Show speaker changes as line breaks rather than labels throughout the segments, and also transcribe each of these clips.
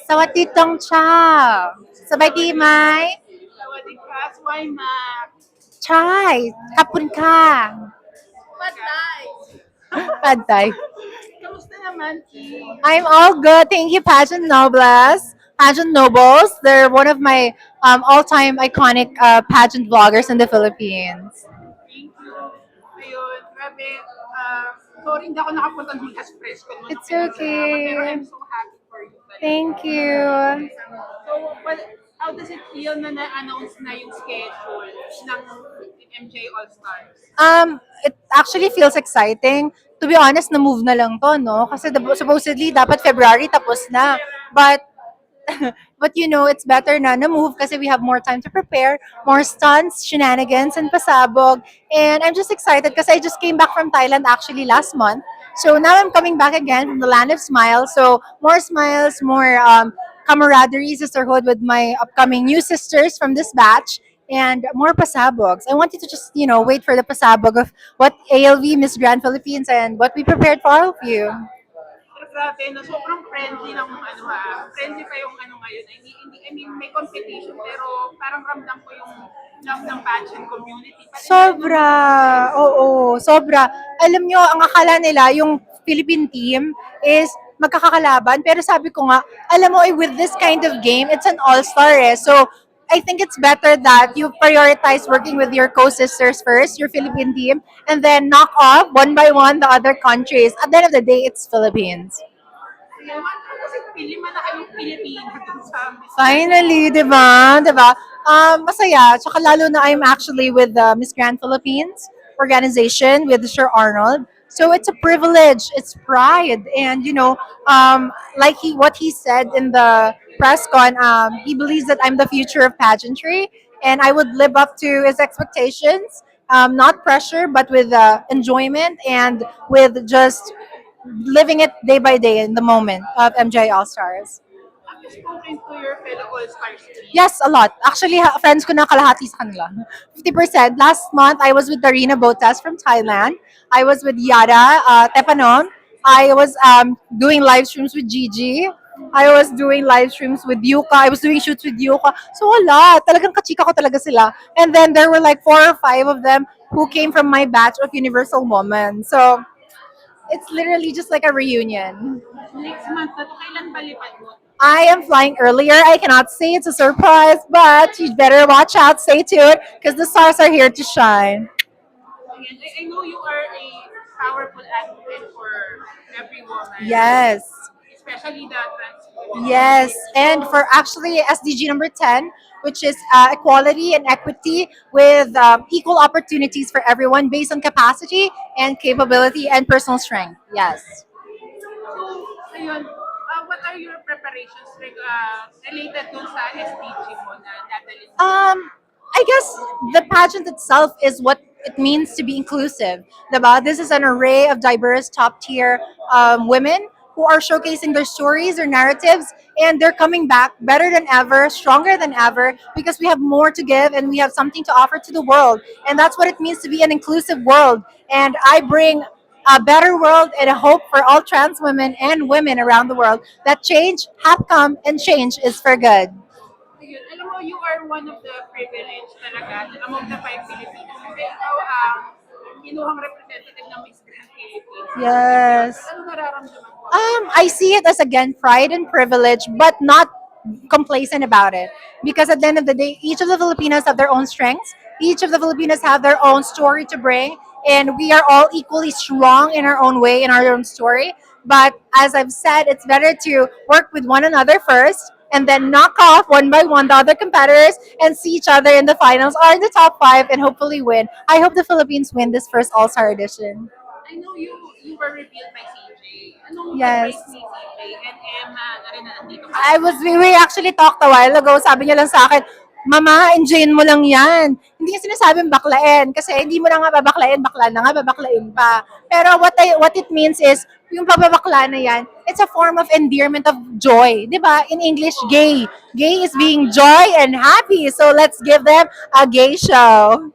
สวัสดีตองชาสบายดีไหม
สวัสดีค่ะสวยมาก
ใช่ขอบคุณค่ะ
ปัดได้
ปัดใจ
kamusta naman, Ki?
I'm all good. Thank you, Pageant Nobles. Pageant Nobles. They're one of my all-time iconic pageant vloggers in the Philippines.
Thank you. Ayun, grabe. Sorry, hindi ako nakapunta ng last press ko nung
It's
pinangasawa. Pero
okay.
I'm so happy for you talaga.
Thank you.
So, what, how does it feel na na-announce na yung schedule ng MJ All-Stars?
It actually feels exciting. To be honest, na-move na lang to, no? Kasi supposedly, dapat February tapos na. But but it's better na move kasi we have more time to prepare, more stunts, shenanigans, and pasabog. And I'm just excited because I just came back from Thailand actually last month. So now I'm coming back again from the land of smiles. So more smiles, more camaraderie, sisterhood with my upcoming new sisters from this batch. And more pasabogs. I wanted to just, wait for the pasabog of what ALV, Miss Grand Philippines, and what we prepared for all of you.
Pero grabe, no, sobrang friendly ng ano friendly pa yung ano ngayon. I mean, may competition, pero parang ramdam ko yung love ng pageant community. Pati na rin
Sobra. Oo, sobra. Alam nyo, ang akala nila, yung Philippine team is magkakakalaban. Pero sabi ko nga, alam mo, with this kind of game, it's an all-star eh. So, I think it's better that you prioritize working with your co-sisters first, your Philippine team, and then knock off one by one the other countries. At the end of the day, it's Philippines.
ayun, kasi pili man na kayong Pilipino dun sa Miss
Finally, di ba? Di ba? Masaya. Tsaka lalo na I'm actually with the Miss Grand Philippines organization with Sir Arnold. So it's a privilege, it's pride, and like what he said in the press con, he believes that I'm the future of pageantry, and I would live up to his expectations, not pressure, but with enjoyment and with just living it day by day in the moment of MJ All Stars.
Have you spoken to your fellow All-Stars team?
Yes, a lot. Actually, friends ko na kalahati sa kanila. 50%. Last month, I was with Darina Botas from Thailand. I was with Yara Tepanon. I was doing live streams with Gigi. I was doing live streams with Yuka. I was doing shoots with Yuka. So, wala. Talagang kachika ko talaga sila. And then, there were like 4 or 5 of them who came from my batch of Universal Women. So, it's literally just like a reunion.
Next month na to, kailan balipad mo?
I am flying earlier. I cannot say it's a surprise, but you better watch out. Stay tuned because the stars are here to shine.
Again, I know you are a powerful advocate for every woman,
Yes.
especially the trans women.
Yes. And for actually SDG number 10, which is equality and equity with equal opportunities for everyone based on capacity and capability and personal strength. Yes.
So, ayun, what are your preparations related dun sa SDG mo na dadalhin mo?
I guess the pageant itself is what it means to be inclusive. Diba? This is an array of diverse, top tier women who are showcasing their stories, their narratives, and they're coming back better than ever, stronger than ever, because we have more to give and we have something to offer to the world. And that's what it means to be an inclusive world. And I bring a better world and a hope for all trans women and women around the world that change have come and change is for good.
Ayun, alam mo, you are one of the privileged talaga among the 5 Filipinos. Kasi ikaw ang kinuhang representative ng Miss Grand Philippines.
Yes.
Ano nararamdaman mo?
I see it as again pride and privilege, but not complacent about it. Because at the end of the day, each of the Filipinos have their own strengths. Each of the Filipinos have their own story to bring, and we are all equally strong in our own way, in our own story. But as I've said, it's better to work with one another first, and then knock off one by one the other competitors and see each other in the finals or in the top 5 and hopefully win. I hope the Philippines win this first All Star edition.
I know you were revealed by CJ. Anong
Yes.
advice ni CJ and Emma na rin na nandito ka?
We actually talked a while ago. Sabi niya lang sa akin, Mama, enjoyin mo lang yan. Hindi niya sinasabing baklain. Kasi hindi mo na nga babaklain, bakla na nga, babaklain pa. Pero what it means is, yung pagbabakla na yan, it's a form of endearment of joy. Di ba? In English, gay. Gay is being joy and happy. So let's give them a gay show.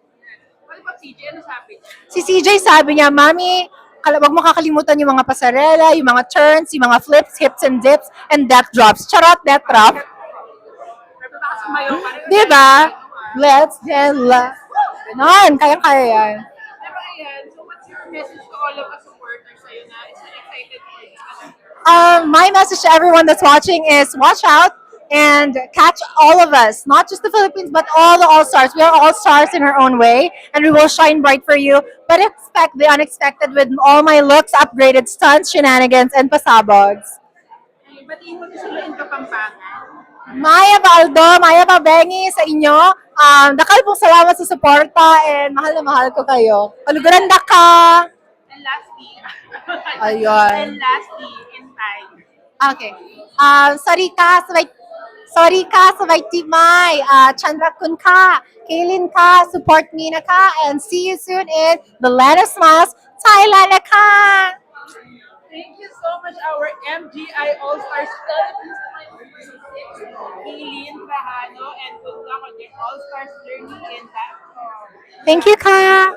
What about CJ? Ano sabi niya?
Si CJ sabi niya, Mami, wag mo kakalimutan yung mga pasarela, yung mga turns, yung mga flips, hips and dips, and death drops. Charot, death drop.
Pero baka sumayaw ka rin.
Di ba? Let's get love. Ganon, kaya-kaya yan.
Pero ayan, so what's your message to all of us supporters sa'yo na is excited for this?
My message to everyone that's watching is watch out and catch all of us, not just the Philippines, but all the all stars. We are all stars in our own way, and we will shine bright for you. But expect the unexpected with all my looks, upgraded stunts, shenanigans, and pasabogs.
Ay, batiin mo to sila in Kapampangan.
Maya Baldo, Maya Pabengi sa inyo. Dakal pong salamat sa suporta and mahal na mahal ko kayo. Kaluguran da ka!
And lastly,
Ayun.
and lastly, in time.
Okay. Sorry ka sa may timay. Chandra kun ka. Kaylin ka. Support Mina ka. And see you soon in the Land of Smiles, Thailand na ka.
Thank you so much, our MGI All-Stars Philippines 2026, Eileen Trajano, and good luck on your All-Stars journey in that.
Thank you ka.